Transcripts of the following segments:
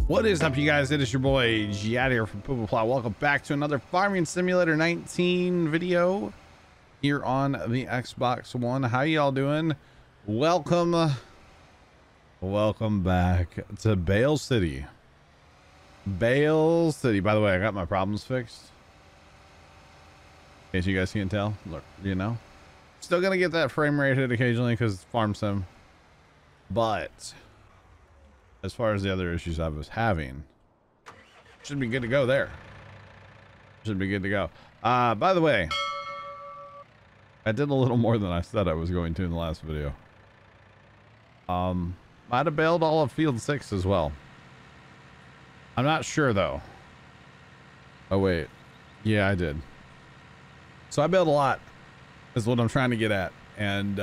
What is up, you guys? It is your boy Giad here from Puma Plow. Welcome back to another Farming Simulator 19 video here on the Xbox One. How y'all doing? Welcome back to Bale City. Bale City. By the way, I got my problems fixed. In case you guys can't tell, look, you know, still gonna get that frame rate hit occasionally because it's farm sim, but as far as the other issues I was having, should be good to go there. Should be good to go. By the way, I did a little more than I said I was going to in the last video. Might have bailed all of field 6 as well. I'm not sure though. Oh wait, yeah, I did. So I bailed a lot is what I'm trying to get at. And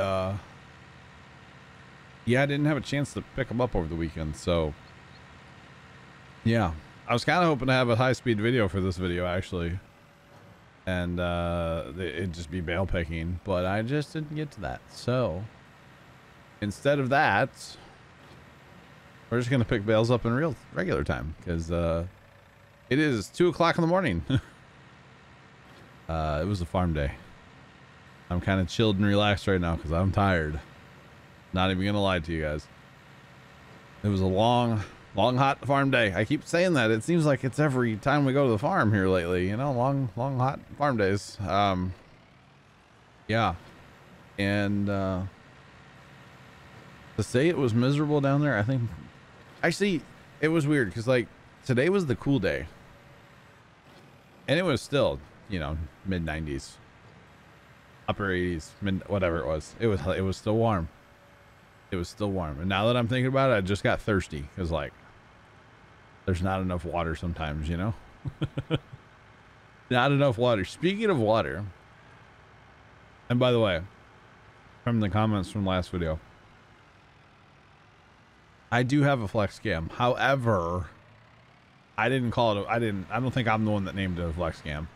yeah, I didn't have a chance to pick them up over the weekend, so yeah, I was kind of hoping to have a high-speed video for this video actually, and it'd just be bale picking, but I just didn't get to that. So instead of that, we're just gonna pick bales up in regular time because it is 2 o'clock in the morning. It was a farm day. I'm kind of chilled and relaxed right now because I'm tired. Not even gonna lie to you guys. It was a long, hot farm day. I keep saying that. It seems like it's every time we go to the farm here lately, you know, long, hot farm days. Yeah. And to say it was miserable down there, I think actually it was weird because like today was the cool day. And it was still, you know, mid 90s, upper 80s, whatever it was. It was still warm. It was still warm. And now that I'm thinking about it, I just got thirsty because like there's not enough water sometimes, you know. Not enough water. Speaking of water, and by the way, from the comments from last video, I do have a flex cam. However, I didn't call it I don't think I'm the one that named it a flex cam.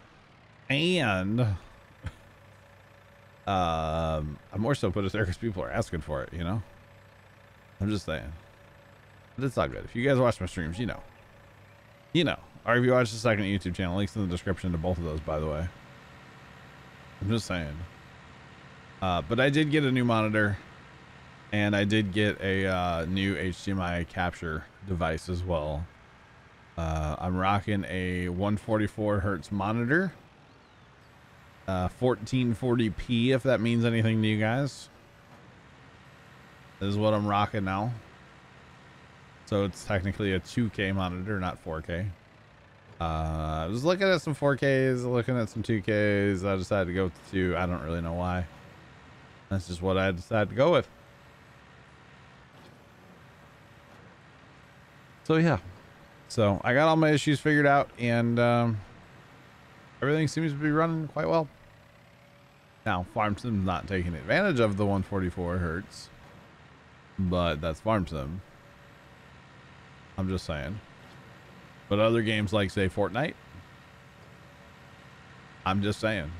And I more so put it there because people are asking for it, you know. I'm just saying, but it's all good. If you guys watch my streams, you know, or if you watch the second YouTube channel, links in the description to both of those, by the way. I'm just saying. But I did get a new monitor, and I did get a new HDMI capture device as well. I'm rocking a 144 hertz monitor, 1440p, if that means anything to you guys. This is what I'm rocking now. So it's technically a 2K monitor, not 4K. I was looking at some 4Ks, looking at some 2Ks. I decided to go with 2. I don't really know why. That's just what I decided to go with. So yeah. So I got all my issues figured out, and everything seems to be running quite well. Now, Farm Sim's not taking advantage of the 144 hertz, but that's Farm Sim. I'm just saying. But other games like, say, Fortnite, I'm just saying.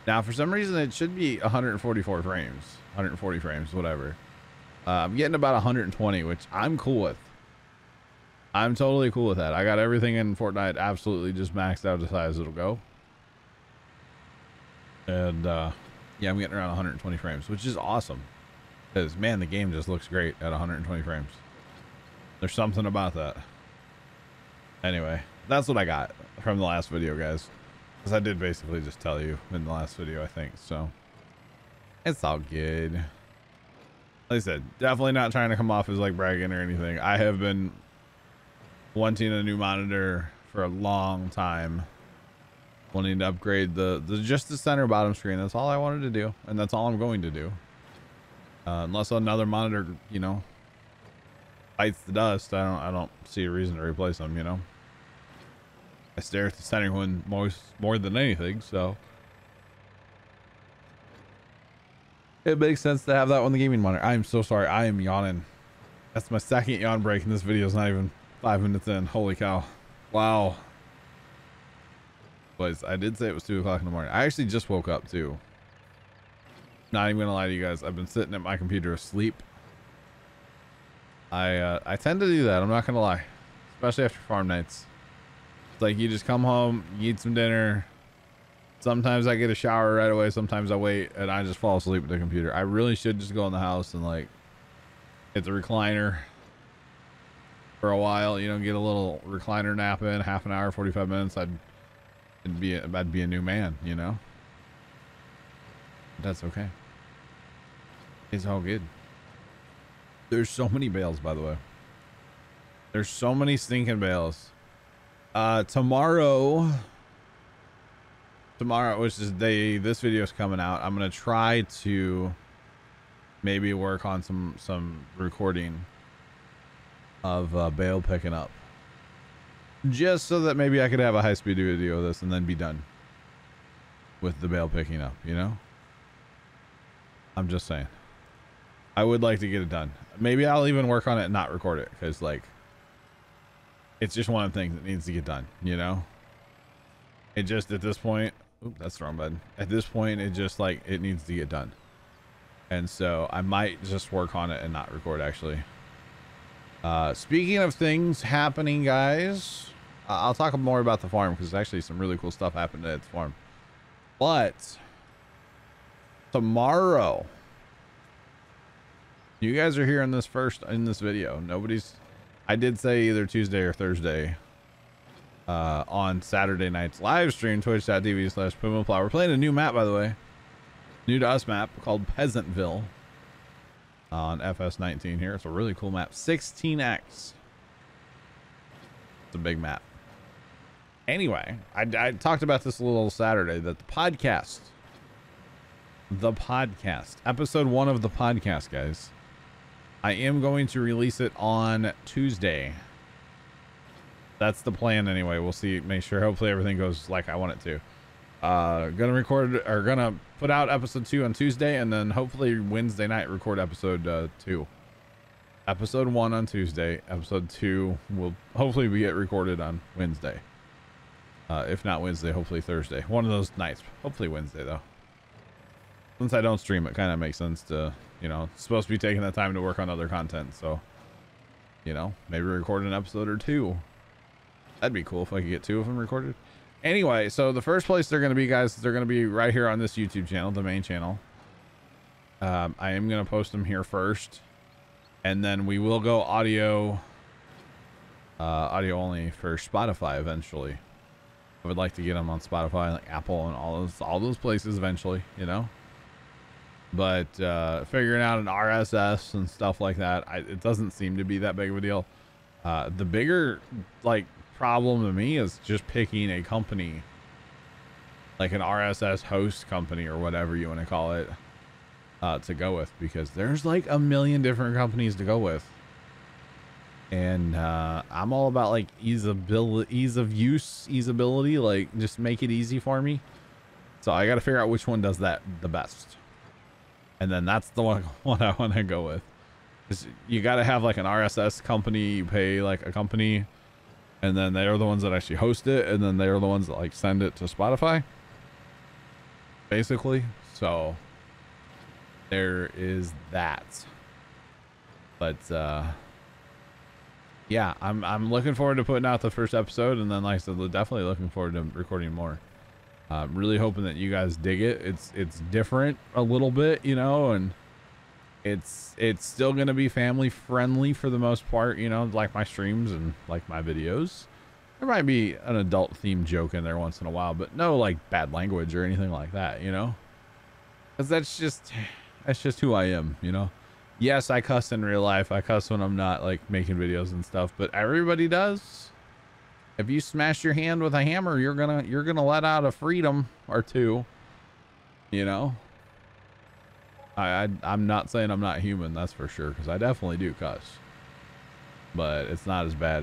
Now, for some reason, it should be 144 frames, 140 frames, whatever. I'm getting about 120, which I'm cool with. I'm totally cool with that. I got everything in Fortnite absolutely just maxed out as high as it'll go. And yeah, I'm getting around 120 frames, which is awesome. Because, man, the game just looks great at 120 frames. There's something about that. Anyway, that's what I got from the last video, guys. Because I did basically just tell you in the last video, I think. So, it's all good. Like I said, definitely not trying to come off as, like, bragging or anything. I have been wanting a new monitor for a long time, wanting to upgrade just the center bottom screen. That's all I wanted to do, and that's all I'm going to do, unless another monitor, you know, bites the dust. I don't see a reason to replace them, you know. I stare at the center one more than anything, so it makes sense to have that on the gaming monitor. I'm so sorry, I am yawning. That's my second yawn break, and this video is not even 5 minutes in. Holy cow. Wow. But I did say it was 2 o'clock in the morning. I actually just woke up too. Not even gonna lie to you guys. I've been sitting at my computer asleep. I tend to do that. I'm not gonna lie, especially after farm nights. It's like you just come home, you eat some dinner. Sometimes I get a shower right away. Sometimes I wait and I just fall asleep at the computer. I really should just go in the house and like hit the recliner for a while, you know, get a little recliner nap in, half an hour, 45 minutes. I'd be a new man, you know. That's okay. It's all good. There's so many bales, by the way. There's so many stinking bales. Tomorrow, which is this video is coming out, I'm gonna try to maybe work on some recording of bale picking up, just so that maybe I could have a high-speed video of this and then be done with the bale picking up, you know. I'm just saying, I would like to get it done. Maybe I'll even work on it and not record it, because like it's just one of the things that needs to get done, you know. It just, at this point, oop, that's the wrong button. At this point, it just like, it needs to get done. And so I might just work on it and not record, actually. Speaking of things happening, guys, I'll talk more about the farm, because actually some really cool stuff happened at the farm. But tomorrow, you guys are hearing this first in this video. I did say either Tuesday or Thursday on Saturday night's live stream, twitch.tv/Puma Plow. We're playing a new map, by the way. New to us map called Peasantville on FS19 here. It's a really cool map. 16x. It's a big map. Anyway, I talked about this a little Saturday, that the podcast, episode 1 of the podcast, guys, I am going to release it on Tuesday. That's the plan anyway. We'll see, make sure, hopefully everything goes like I want it to. Gonna put out episode 2 on Tuesday, and then hopefully Wednesday night record episode 2. Episode 1 on Tuesday, episode 2 will hopefully get recorded on Wednesday. If not Wednesday, hopefully Thursday. One of those nights. Hopefully Wednesday, though. Since I don't stream, it kind of makes sense to, you know, it's supposed to be taking that time to work on other content. So, you know, maybe record an episode or 2. That'd be cool if I could get 2 of them recorded. Anyway, so the first place they're going to be, guys, they're going to be right here on this YouTube channel, the main channel. I am going to post them here first. And then we will go audio only for Spotify eventually. I would like to get them on Spotify, like Apple, and all those places eventually, you know. But figuring out an RSS and stuff like that, it doesn't seem to be that big of a deal. The bigger like problem to me is just picking a company, like an RSS host company or whatever you want to call it, to go with, because there's like a million different companies to go with. And I'm all about like ease of use, easeability, like just make it easy for me. So I got to figure out which one does that the best, and then that's the one I want to go with. You got to have like an RSS company. You pay like a company, and then they're the ones that actually host it, and then they're the ones that like send it to Spotify, basically. So there is that. But yeah, I'm looking forward to putting out the first episode, and then like I said, definitely looking forward to recording more. Really hoping that you guys dig it. It's different a little bit, you know, and it's still gonna be family friendly for the most part, you know, like my streams and like my videos. There might be an adult themed joke in there once in a while, but no like bad language or anything like that, you know, because that's just who I am, you know. Yes, I cuss in real life. I cuss when I'm not like making videos and stuff, but everybody does. If you smash your hand with a hammer, you're gonna let out a freedom or two, you know. I'm not saying I'm not human, that's for sure, because I definitely do cuss, but it's not as bad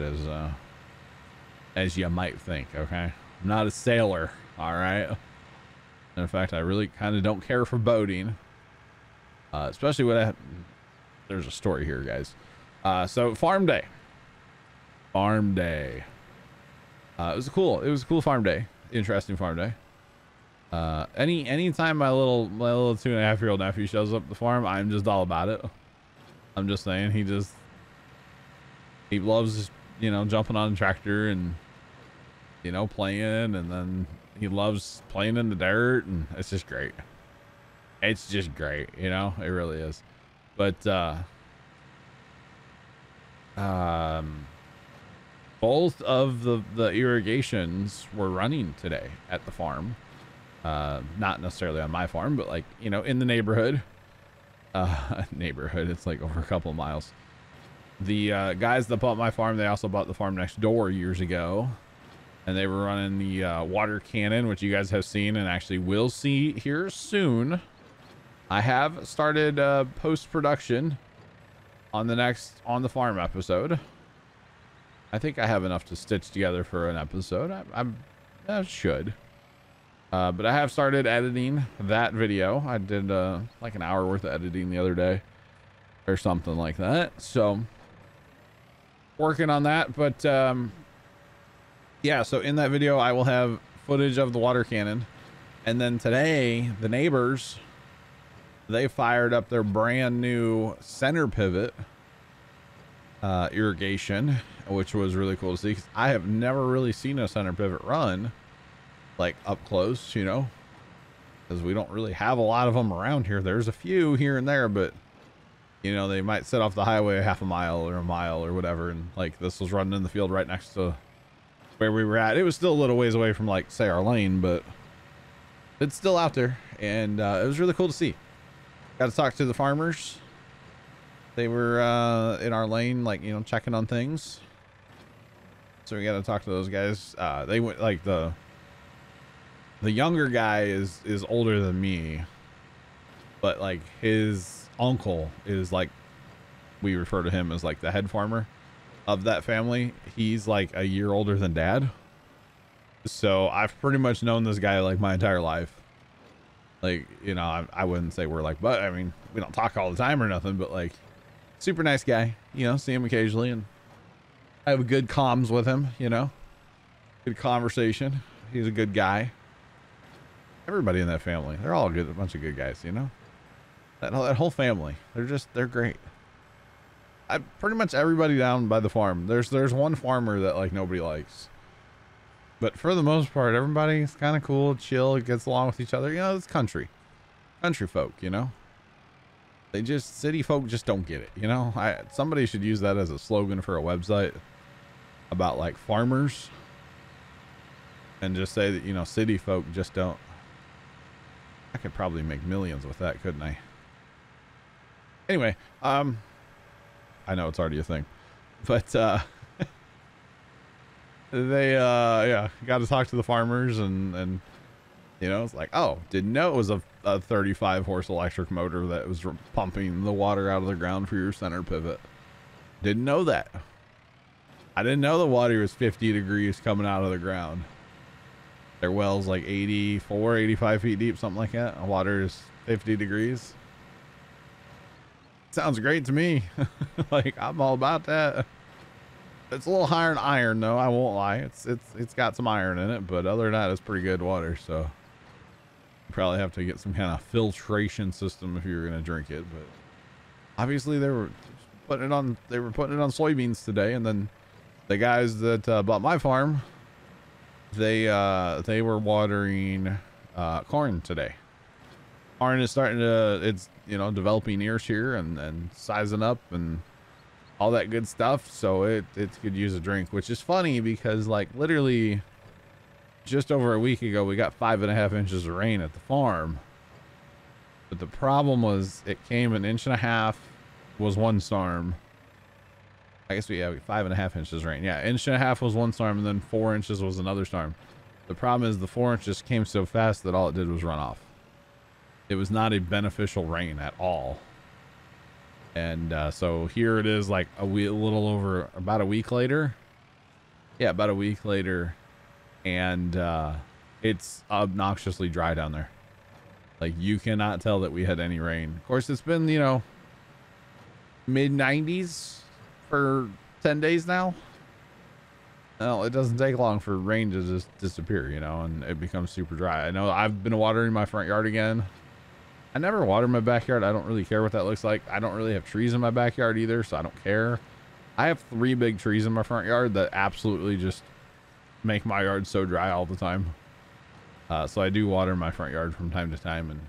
as you might think. Okay, I'm not a sailor, all right. In fact, I really kind of don't care for boating, especially when there's a story here, guys. So farm day. It was a cool farm day. Interesting farm day. Anytime my little 2.5-year-old nephew shows up at the farm, I'm just all about it. I'm just saying, He loves, you know, jumping on a tractor and, you know, playing, and then he loves playing in the dirt, and it's just great. It's just great, you know, it really is. But both of the irrigations were running today at the farm. Not necessarily on my farm, but like, you know, in the neighborhood. Neighborhood, it's like over a couple of miles. The guys that bought my farm, they also bought the farm next door years ago, and they were running the water cannon, which you guys have seen and actually will see here soon. I have started post-production on the next On the Farm episode. I think I have enough to stitch together for an episode. I should. But I have started editing that video. I did like an hour worth of editing the other day or something like that. So working on that. But yeah, so in that video, I will have footage of the water cannon. And then today, the neighbors, they fired up their brand new center pivot irrigation, which was really cool to see, 'cause I have never really seen a center pivot run like up close, you know, because we don't really have a lot of them around here. There's a few here and there, but you know, they might set off the highway a half a mile or a mile or whatever. And like, this was running in the field right next to where we were at. It was still a little ways away from, like, say, our lane, but it's still out there. And it was really cool to see. Got to talk to the farmers. They were in our lane, like, you know, checking on things. So we got to talk to those guys. They went, like, the younger guy is older than me, but like his uncle is, like, we refer to him as like the head farmer of that family. He's like a year older than dad. So I've pretty much known this guy like my entire life. Like, you know, I wouldn't say we're like, but I mean, we don't talk all the time or nothing, but like, super nice guy, you know, see him occasionally, and I have a good comms with him, you know, good conversation. He's a good guy. Everybody in that family, they're all good, a bunch of good guys, you know, that whole family, they're great. Pretty much everybody down by the farm, there's one farmer that like nobody likes, but for the most part, everybody's kind of cool, chill, gets along with each other. You know, it's country folk, you know, city folk just don't get it, you know. Somebody should use that as a slogan for a website about like farmers, and just say that, you know, city folk just don't. I could probably make millions with that, couldn't I? Anyway, I know it's already a thing, but they yeah, got to talk to the farmers, and you know, it's like, oh, didn't know it was a 35 horse electric motor that was pumping the water out of the ground for your center pivot. Didn't know that. I didn't know the water was 50 degrees coming out of the ground. Their well's like 84, 85 feet deep, something like that. The water is 50 degrees. Sounds great to me. Like, I'm all about that. It's a little higher than iron, though. I won't lie. It's got some iron in it, but other than that, it's pretty good water. So you probably have to get some kind of filtration system if you're gonna drink it. But obviously, they were putting it on soybeans today, and then the guys that bought my farm, they were watering corn today. Corn is starting to, it's, you know, developing ears here and sizing up and all that good stuff. So it could use a drink, which is funny because like literally just over a week ago, we got 5.5 inches of rain at the farm. But the problem was it came 1.5 inches was one storm. I guess we have 5.5 inches rain. Yeah, 1.5 inches was one storm, and then 4 inches was another storm. The problem is the 4 inches came so fast that all it did was run off. It was not a beneficial rain at all. And so here it is, like a little over about a week later. Yeah, about a week later, and it's obnoxiously dry down there. Like, you cannot tell that we had any rain. Of course, it's been, you know, mid-90s for 10 days now. Well, it doesn't take long for rain to just disappear, you know, and it becomes super dry. I know I've been watering my front yard again. I never water my backyard. I don't really care what that looks like. I don't really have trees in my backyard either, so I don't care. I have 3 big trees in my front yard that absolutely just make my yard so dry all the time. So I do water my front yard from time to time.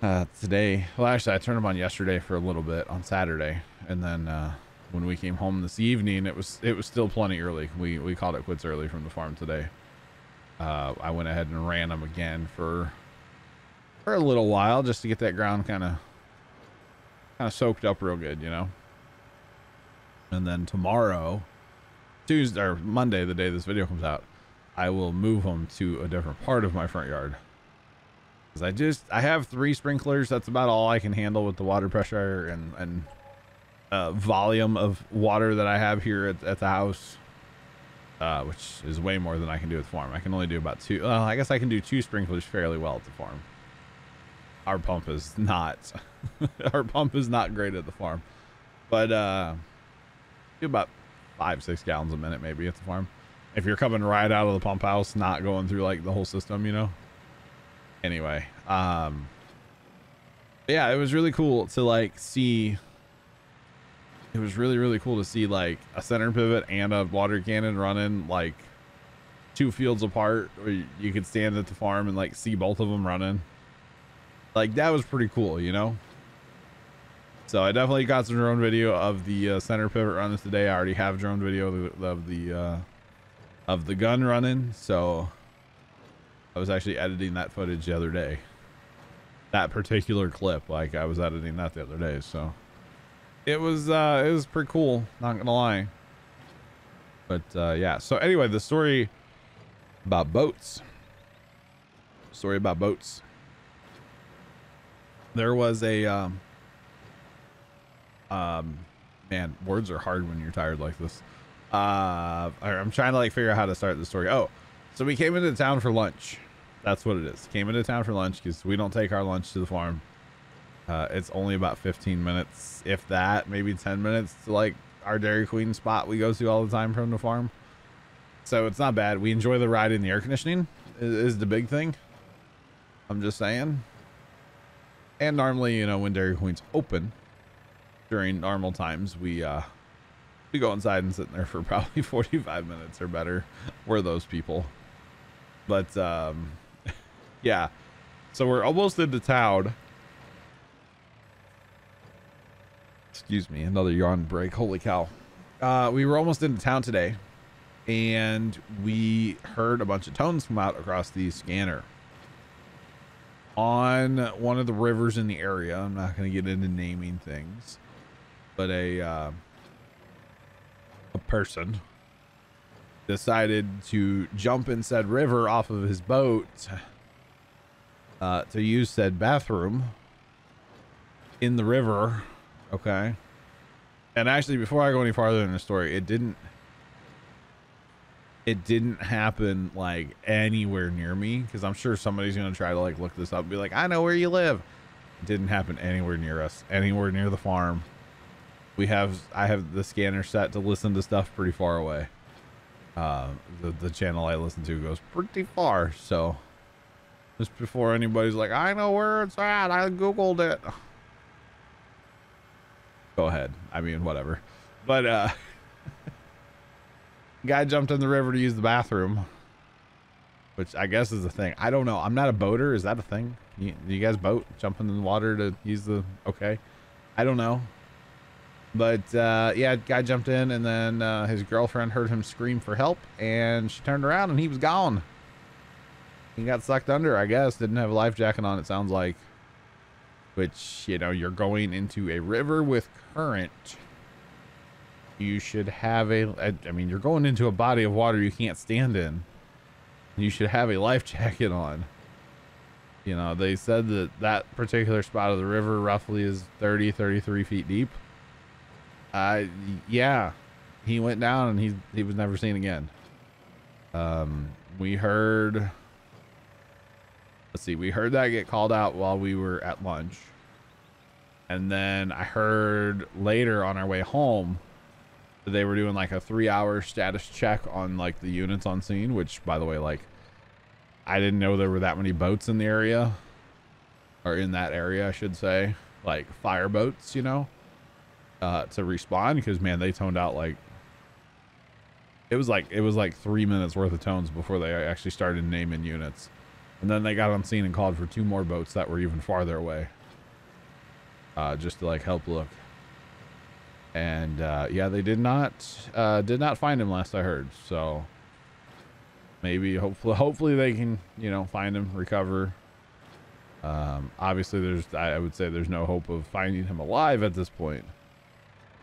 And today, well, actually I turned them on yesterday for a little bit on Saturday. And then when we came home this evening, it was still plenty early. We called it quits early from the farm today. I went ahead and ran them again for a little while just to get that ground kind of soaked up real good, you know. And then tomorrow, Tuesday or Monday, the day this video comes out, I will move them to a different part of my front yard. Because I have 3 sprinklers. That's about all I can handle with the water pressure and volume of water that I have here at the house, which is way more than I can do at the farm. I can only do about 2. Well, I guess I can do 2 sprinklers fairly well at the farm. Our pump is not, our pump is not great at the farm, but do about 5-6 gallons a minute maybe at the farm. If you're coming right out of the pump house, not going through like the whole system, you know. Anyway, yeah, it was really cool to like see. It was really cool to see like a center pivot and a water cannon running like 2 fields apart, where you could stand at the farm and like see both of them running. Like that was pretty cool, you know. So I definitely got some drone video of the center pivot running today. I already have drone video of the gun running, so I was actually editing that footage the other day. That particular clip, like I was editing that the other day, so it was pretty cool, not gonna lie. But yeah, so anyway, the story about boats. There was a man, words are hard when you're tired like this. I'm trying to like figure out how to start the story. Oh, so we came into town for lunch. That's what it is. Came into town for lunch because we don't take our lunch to the farm. It's only about 15 minutes, if that, maybe 10 minutes to like our Dairy Queen spot we go to all the time from the farm. So it's not bad. We enjoy the ride in the air conditioning is the big thing. I'm just saying. And normally, you know, when Dairy Queen's open during normal times, we go inside and sit in there for probably 45 minutes or better. We're those people. But yeah, so we're almost into town. Excuse me, another yawn break. Holy cow. We were almost into town today, and we heard a bunch of tones come out across the scanner on one of the rivers in the area. I'm not going to get into naming things, but a person decided to jump in said river off of his boat to use said bathroom in the river. Okay. And actually, before I go any farther in the story, it didn't happen like anywhere near me, because I'm sure somebody's going to try to like look this up and be like, I know where you live. It didn't happen anywhere near us, anywhere near the farm. I have the scanner set to listen to stuff pretty far away. The channel I listen to goes pretty far, so just before anybody's like, I know where it's at, I googled it. Go ahead. I mean, whatever. But guy jumped in the river to use the bathroom, which I guess is a thing. I don't know. I'm not a boater. Is that a thing? Do you guys boat, jumping in the water to use the, okay. I don't know. But yeah, guy jumped in, and then his girlfriend heard him scream for help, and she turned around and he was gone. He got sucked under, I guess. Didn't have a life jacket on, it sounds like. Which, you know, you're going into a river with current. You should have I mean, you're going into a body of water you can't stand in. You should have a life jacket on. You know, they said that that particular spot of the river roughly is 33 feet deep. Yeah, he went down and he was never seen again. We heard that get called out while we were at lunch. And then I heard later on our way home that they were doing like a 3-hour status check on like the units on scene, which, by the way, like, I didn't know there were that many boats in the area, or in that area, I should say, like fire boats, you know. to respond, because man, they toned out like it was like 3 minutes worth of tones before they actually started naming units. And then they got on scene and called for 2 more boats that were even farther away, just to like help look. And yeah, they did not find him last I heard. So maybe hopefully they can, you know, find him, recover. Obviously I would say there's no hope of finding him alive at this point,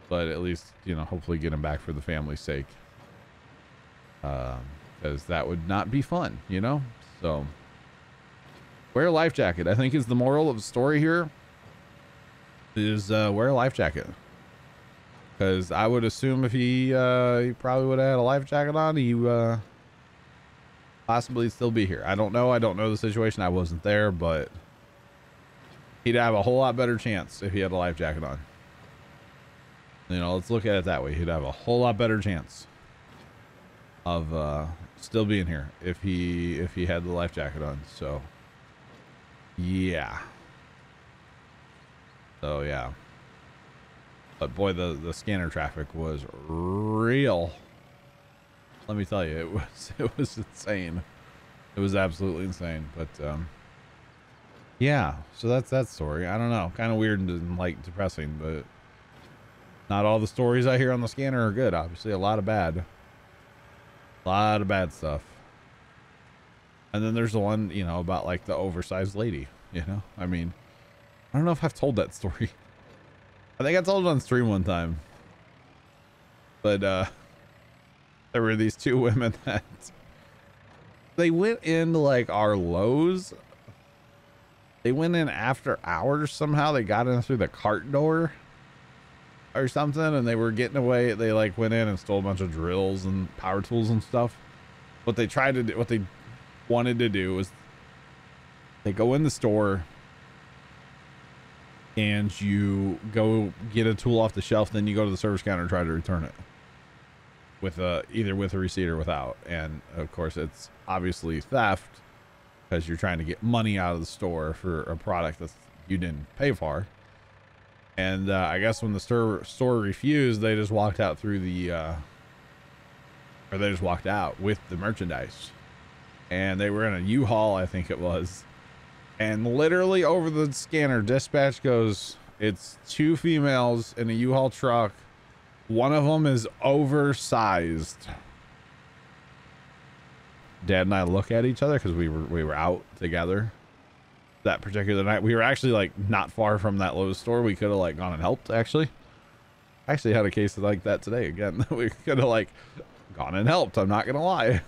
but at least, you know, hopefully get him back for the family's sake. Because that would not be fun, you know. So wear a life jacket, I think, is the moral of the story here, is wear a life jacket. Because I would assume if he probably would have had a life jacket on, he possibly still be here. I don't know the situation, I wasn't there, but he'd have a whole lot better chance if he had a life jacket on. You know, let's look at it that way. He'd have a whole lot better chance of still being here if he had the life jacket on. So yeah. So yeah. But boy, the scanner traffic was real. Let me tell you, it was insane. It was absolutely insane. But yeah, so that's that story. I don't know, kind of weird and like depressing, but not all the stories I hear on the scanner are good. Obviously, a lot of bad stuff. And then there's the one, you know, about like the oversized lady, you know. I mean, I don't know if I've told that story. I think I told it on stream one time, but there were these 2 women that they went into like our Lowe's. They went in after hours somehow. They got in through the cart door or something, and they were getting away. They like went in and stole a bunch of drills and power tools and stuff. What they tried to do, what they wanted to do was they go in the store and you go get a tool off the shelf, then you go to the service counter and try to return it with either with a receipt or without. And of course it's obviously theft, because you're trying to get money out of the store for a product that you didn't pay for. And I guess when the store refused, they just walked out through the or they just walked out with the merchandise. And they were in a U-Haul, I think it was. And literally over the scanner, dispatch goes, it's 2 females in a U-Haul truck. One of them is oversized. Dad and I look at each other because we were out together that particular night. We were actually like not far from that Lowe's store. We could have like gone and helped. Actually had a case like that today again. We could have like gone and helped. I'm not gonna lie.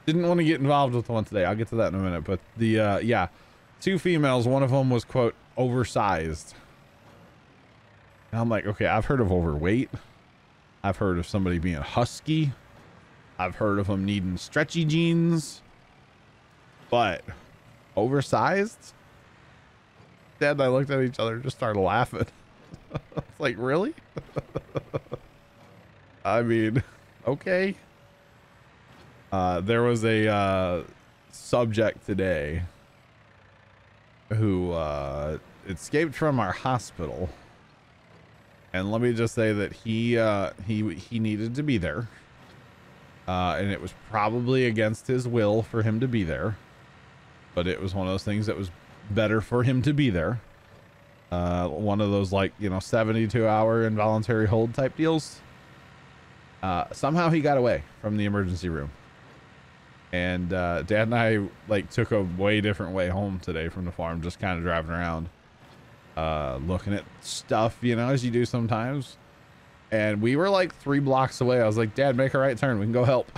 Didn't want to get involved with the one today. I'll get to that in a minute. But the yeah, 2 females. One of them was quote oversized. And I'm like, okay, I've heard of overweight. I've heard of somebody being husky. I've heard of them needing stretchy jeans, but oversized? Dad and I looked at each other and just started laughing. It's like, really? I mean, okay. There was a subject today who escaped from our hospital, and let me just say that he needed to be there, and it was probably against his will for him to be there, but it was one of those things that was better for him to be there. One of those, like, you know, 72-hour involuntary hold type deals. Somehow he got away from the emergency room. And Dad and I like took a way different way home today from the farm, just kind of driving around, looking at stuff, you know, as you do sometimes. And we were like 3 blocks away. I was like, Dad, make a right turn. We can go help.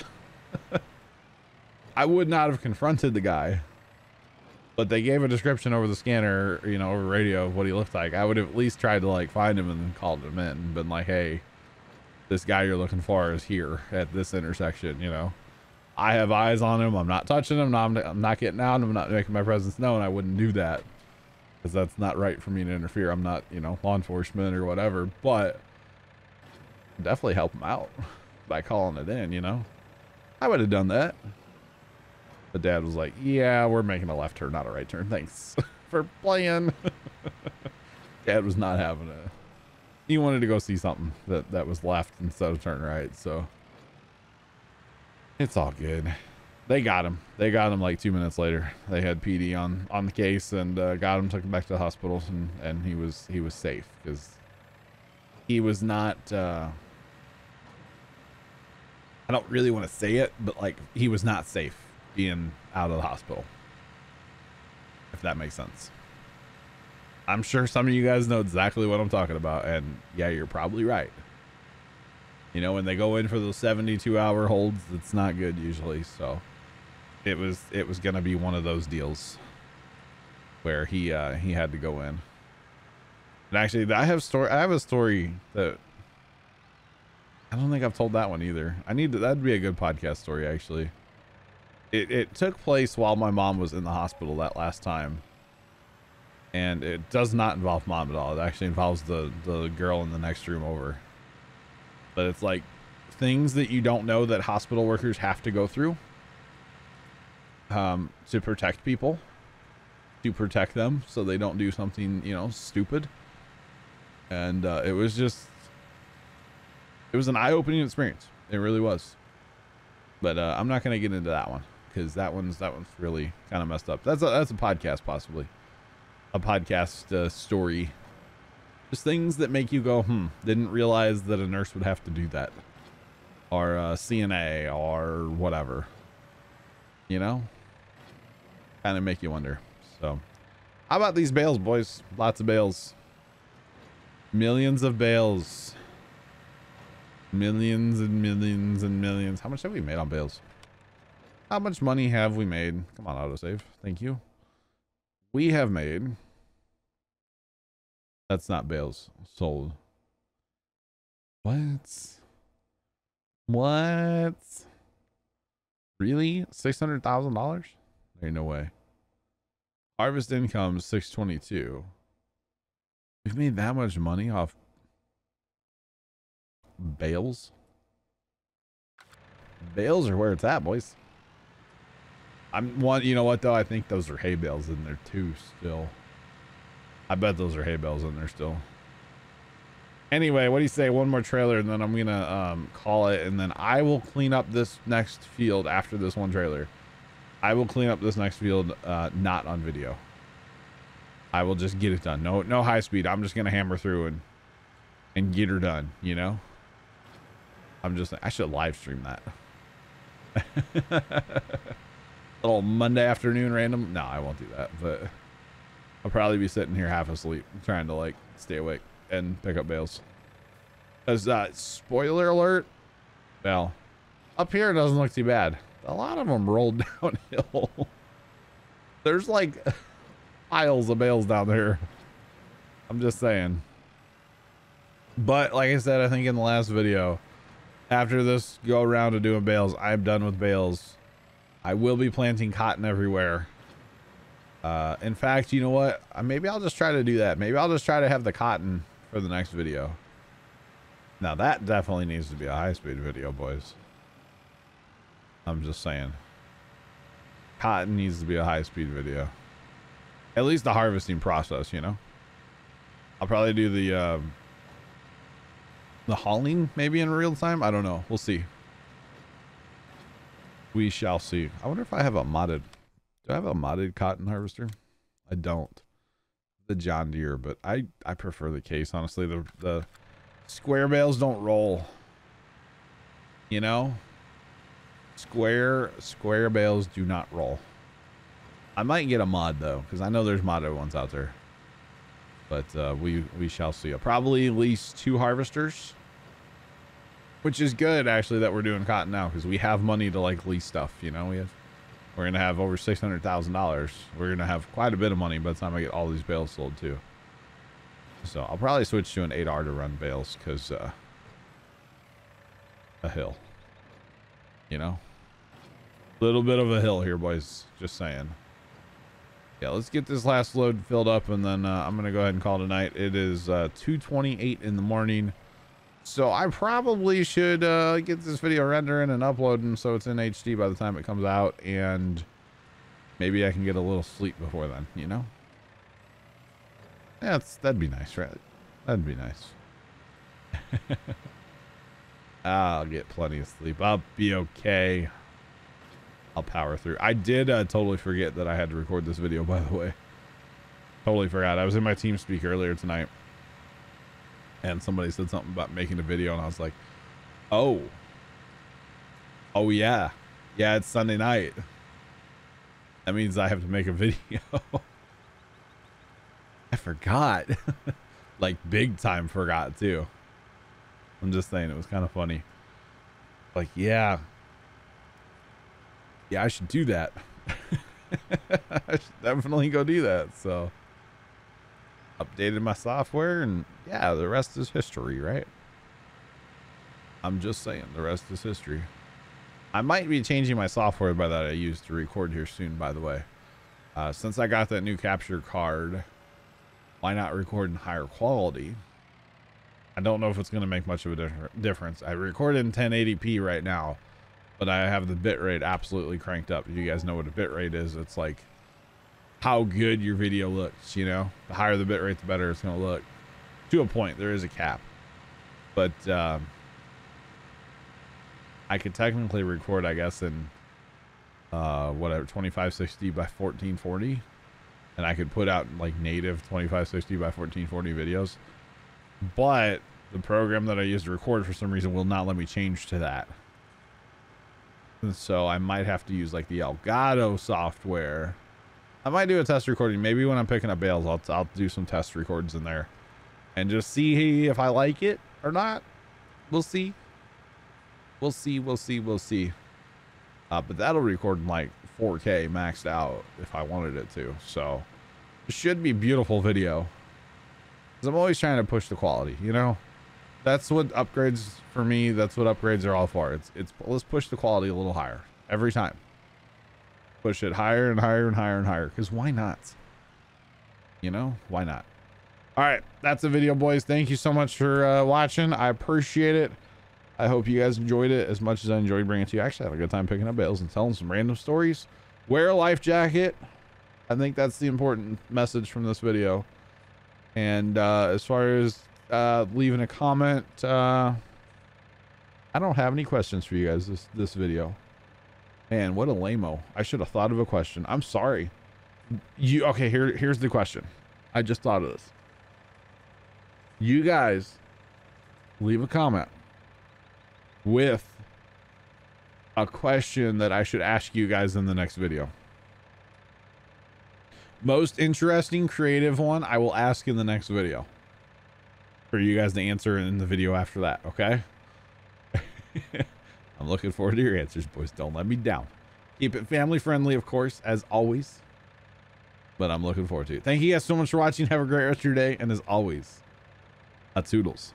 I would not have confronted the guy, but they gave a description over the scanner, you know, over radio of what he looked like. I would have at least tried to like find him and then called him in and been like, hey, this guy you're looking for is here at this intersection, you know. I have eyes on him. I'm not touching him. I'm not getting out. I'm not making my presence known. I wouldn't do that because that's not right for me to interfere. I'm not, you know, law enforcement or whatever, but definitely help him out by calling it in, you know. I would have done that. But Dad was like, yeah, we're making a left turn, not a right turn. Thanks for playing. Dad was not having it. he wanted to go see something that was left instead of turn right. So it's all good. They got him. They got him like 2 minutes later. They had PD on the case and got him, took him back to the hospital, and he was safe because he was not. I don't really want to say it, but like he was not safe being out of the hospital. If that makes sense. I'm sure some of you guys know exactly what I'm talking about, and yeah, you're probably right. You know, when they go in for those 72-hour holds, it's not good usually. So it was gonna be one of those deals where he had to go in. And actually, I have a story that I don't think I've told that one either. That'd be a good podcast story actually. It took place while my mom was in the hospital that last time. And it does not involve mom at all. It actually involves the girl in the next room over. But it's like things that you don't know that hospital workers have to go through to protect people, to protect them so they don't do something, you know, stupid. And it was an eye-opening experience. It really was. But I'm not going to get into that one because that one's really kind of messed up. That's a podcast possibly. A podcast story. Just things that make you go, didn't realize that a nurse would have to do that. Or a CNA or whatever. You know? Kind of make you wonder. So, how about these bales, boys? Lots of bales. Millions of bales. Millions and millions and millions. How much have we made on bales? How much money have we made? Come on, autosave. Thank you. We have made, that's not bales, sold. What? Really? $600,000? There ain't no way. Harvest income 622. We've made that much money off bales. Bales are where it's at, boys. You know what though? I think those are hay bales in there too still. I bet those are hay bales in there still. Anyway, what do you say? One more trailer and then I'm gonna call it, and then I will clean up this next field after this one trailer. I will clean up this next field not on video. I will just get it done. No high speed. I'm just gonna hammer through and get her done, you know? I should live stream that. Little Monday afternoon random. No, I won't do that, but I'll probably be sitting here half asleep trying to like stay awake and pick up bales. Because spoiler alert, well, up here it doesn't look too bad. A lot of them rolled downhill. There's like piles of bales down there. I'm just saying. But like I said, I think in the last video, after this go around of doing bales, I'm done with bales. I will be planting cotton everywhere. In fact, you know what? Maybe I'll just try to do that. Maybe I'll just try to have the cotton for the next video. Now that definitely needs to be a high-speed video, boys. I'm just saying. Cotton needs to be a high-speed video. At least the harvesting process, you know? I'll probably do the hauling maybe in real time. I don't know. We'll see. We shall see. I wonder if I have a modded. Do I have a modded cotton harvester? I don't. The John Deere, but I prefer the case, honestly. The square bales don't roll. You know? Square bales do not roll. I might get a mod though, because I know there's modded ones out there. But we shall see. I'll probably at least 2 harvesters. Which is good, actually, that we're doing cotton now, because we have money to like lease stuff. You know, we're gonna have over $600,000. We're gonna have quite a bit of money by the time I get all these bales sold too. So I'll probably switch to an 8R to run bales, because a hill. You know, little bit of a hill here, boys. Just saying. Yeah, let's get this last load filled up, and then I'm gonna go ahead and call it a night. It is 2:28 in the morning. So I probably should get this video rendering and uploading so it's in HD by the time it comes out, and maybe I can get a little sleep before then, you know? Yeah, that'd be nice, right? That'd be nice. I'll get plenty of sleep. I'll be okay. I'll power through. I did totally forget that I had to record this video, by the way. Totally forgot. I was in my TeamSpeak earlier tonight, and somebody said something about making a video, and I was like, oh yeah, it's Sunday night. That means I have to make a video. I forgot. Like big time forgot too. I'm just saying, it was kind of funny. Like, yeah, I should do that. I should definitely go do that. So updated my software, and yeah, the rest is history, right? I'm just saying, the rest is history. I might be changing my software by that I use to record here soon, by the way. Since I got that new capture card, why not record in higher quality? I don't know if it's going to make much of a difference. I record in 1080p right now, but I have the bitrate absolutely cranked up. If you guys know what a bitrate is, it's like how good your video looks, you know? The higher the bitrate, the better it's going to look. To a point, there is a cap. But I could technically record, I guess, in whatever, 2560 by 1440. And I could put out like native 2560 by 1440 videos. But the program that I use to record for some reason will not let me change to that. And so I might have to use like the Elgato software. I might do a test recording. Maybe when I'm picking up bales, I'll do some test records in there and just see if I like it or not. We'll see. We'll see. But that'll record in like 4K maxed out if I wanted it to. So it should be beautiful video. I'm always trying to push the quality, you know. That's what upgrades for me. That's what upgrades are all for. It's let's push the quality a little higher every time. Push it higher and higher and higher and higher. Because why not? You know, why not? All right, that's the video, boys. Thank you so much for watching. I appreciate it. I hope you guys enjoyed it as much as I enjoyed bringing it to you. Actually, I had a good time picking up bales and telling some random stories. Wear a life jacket. I think that's the important message from this video. And as far as leaving a comment, I don't have any questions for you guys this video. Man, what a lame-o. I should have thought of a question. I'm sorry. Okay, here's the question. I just thought of this. You guys leave a comment with a question that I should ask you guys in the next video. Most interesting, creative one, I will ask in the next video for you guys to answer in the video after that, okay? I'm looking forward to your answers, boys. Don't let me down. Keep it family friendly, of course, as always. But I'm looking forward to it. Thank you guys so much for watching. Have a great rest of your day. And as always, a toodles.